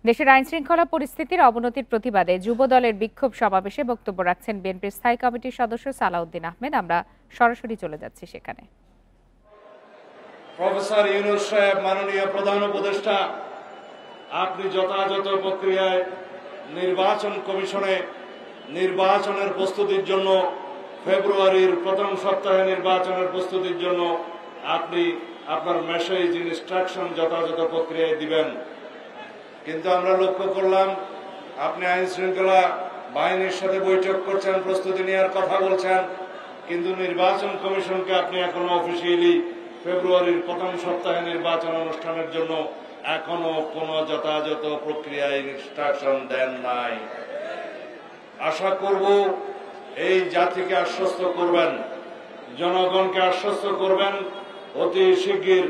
দেশের আইনশৃঙ্খলা পরিস্থিতির অবনতির প্রতিবাদে যুবদলের বিক্ষোভ সমাবেশে বক্তব্য রাখছেন বিএনপির স্থায়ী কমিটির সদস্য সালাউদ্দিন আহমেদ। আমরা সরাসরি চলে যাচ্ছি সেখানে। প্রফেসর ইউনূস সাহেব, মাননীয় প্রধান উপদেষ্টা, আপনি যথাযথ প্রক্রিয়ায় নির্বাচন কমিশনে নির্বাচনের প্রস্তুতির জন্য ফেব্রুয়ারির প্রথম সপ্তাহে নির্বাচনের প্রস্তুতির জন্য আপনি আপনার মেসেজ ইনস্ট্রাকশন যথাযথ প্রক্রিয়ায় দিবেন। কিন্তু আমরা লক্ষ্য করলাম আপনি আইন শৃঙ্খলা বাহিনীর সাথে বৈঠক করছেন, প্রস্তুতি নেওয়ার কথা বলছেন, কিন্তু নির্বাচন কমিশনকে আপনি এখনো অফিসিয়ালি ফেব্রুয়ারির প্রথম সপ্তাহে নির্বাচন অনুষ্ঠানের জন্য এখনো কোনো যথাযথ প্রক্রিয়ায় ইনস্ট্রাকশন দেন নাই। আশা করব এই জাতিকে আশ্বস্ত করবেন, জনগণকে আশ্বস্ত করবেন, অতি শিগগির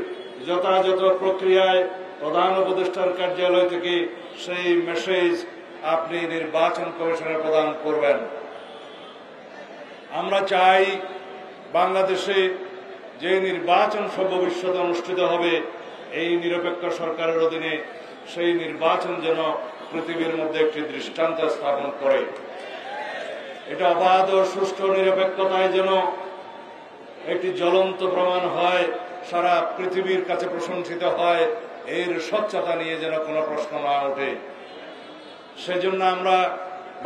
যথাযথ প্রক্রিয়ায় প্রধান উপদেষ্টার কার্যালয় থেকে সেই মেসেজ আপনি নির্বাচন কমিশনে প্রদান করবেন। আমরা চাই বাংলাদেশে যে নির্বাচন সর্ববিশ্বতে অনুষ্ঠিত হবে এই নিরপেক্ষ সরকারের অধীনে, সেই নির্বাচন যেন পৃথিবীর মধ্যে একটি দৃষ্টান্ত স্থাপন করে। এটা অবাধ ও সুষ্ঠু নিরপেক্ষতায় যেন একটি জ্বলন্ত প্রমাণ হয়, সারা পৃথিবীর কাছে প্রশংসিত হয়, এর স্বচ্ছতা নিয়ে যেন কোনো প্রশ্ন না ওঠে। সেজন্য আমরা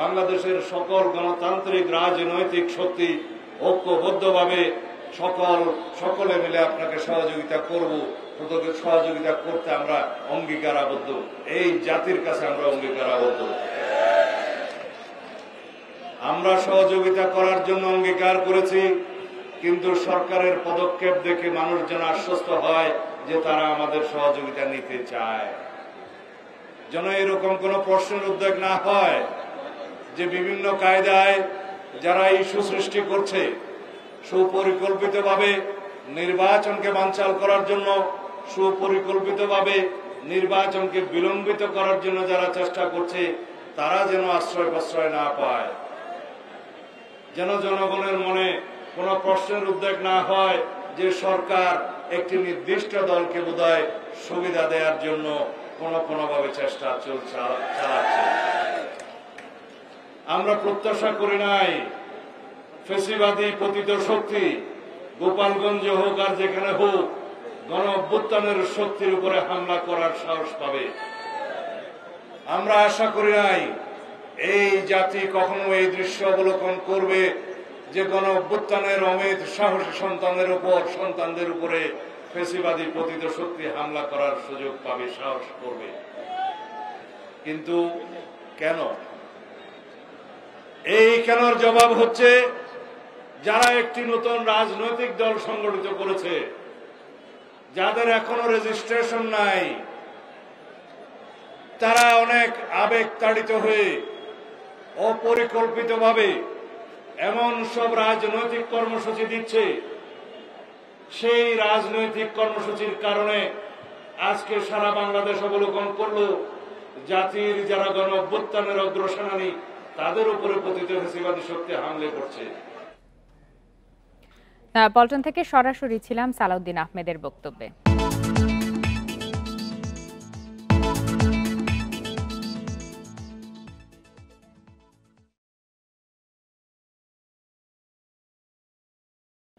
বাংলাদেশের সকল গণতান্ত্রিক রাজনৈতিক শক্তি ঐক্যবদ্ধভাবে সকলে মিলে আপনাকে সহযোগিতা করব, সহযোগিতা করতে আমরা অঙ্গীকার আবদ্ধ, এই জাতির কাছে আমরা অঙ্গীকার আবদ্ধ। আমরা সহযোগিতা করার জন্য অঙ্গীকার করেছি, কিন্তু সরকারের পদক্ষেপ দেখে মানুষ যেন আশ্বস্ত হয় যে তারা আমাদের সহযোগিতা নিতে চায়। যেন এরকম কোনো প্রশ্নের উদ্বেগ না হয় যে বিভিন্ন কায়দায় যারা ইস্যু সৃষ্টি করছে, সুপরিকল্পিতভাবে নির্বাচনকে বানচাল করার জন্য, সুপরিকল্পিতভাবে নির্বাচনকে বিলম্বিত করার জন্য যারা চেষ্টা করছে, তারা যেন আশ্রয় প্রশ্রয় না পায়। যেন জনগণের মনে কোনো প্রশ্নের উদ্বেগ না হয় যে সরকার একটি নির্দিষ্ট দলকে বোধহয় সুবিধা দেওয়ার জন্য কোনোভাবে চেষ্টা চালাচ্ছে। আমরা প্রত্যাশা করি নাই ফ্যাসিবাদী পতিত শক্তি গোপালগঞ্জে হোক আর যেখানে হোক গণ অভ্যুত্থানের শক্তির উপরে হামলা করার সাহস পাবে। আমরা আশা করি নাই এই জাতি কখনো এই দৃশ্য অবলোকন করবে যে গণ অভ্যুত্থানের অমিত সাহসী সন্তানদের উপরে ফ্যাসিবাদী পতিত শক্তি হামলা করার সুযোগ পাবে, সাহস করবে। কিন্তু কেন? এই কেনর জবাব হচ্ছে যারা একটি নতুন রাজনৈতিক দল সংগঠিত করেছে, যাদের এখনো রেজিস্ট্রেশন নাই, তারা অনেক আবেগ তাড়িত হয়ে অপরিকল্পিতভাবে এমন সব রাজনৈতিক কর্মসূচি দিচ্ছে, সেই রাজনৈতিক কর্মসূচির কারণে আজকে সারা বাংলাদেশ অবলোকন করলো জাতির যারা গণ অভ্যুত্থানের অগ্রসেনানী, তাদের উপরে পতিত ফ্যাসিবাদী শক্তি হামলে করছে। পল্টন থেকে সরাসরি ছিলাম সালাউদ্দিন আহমেদের বক্তব্যে।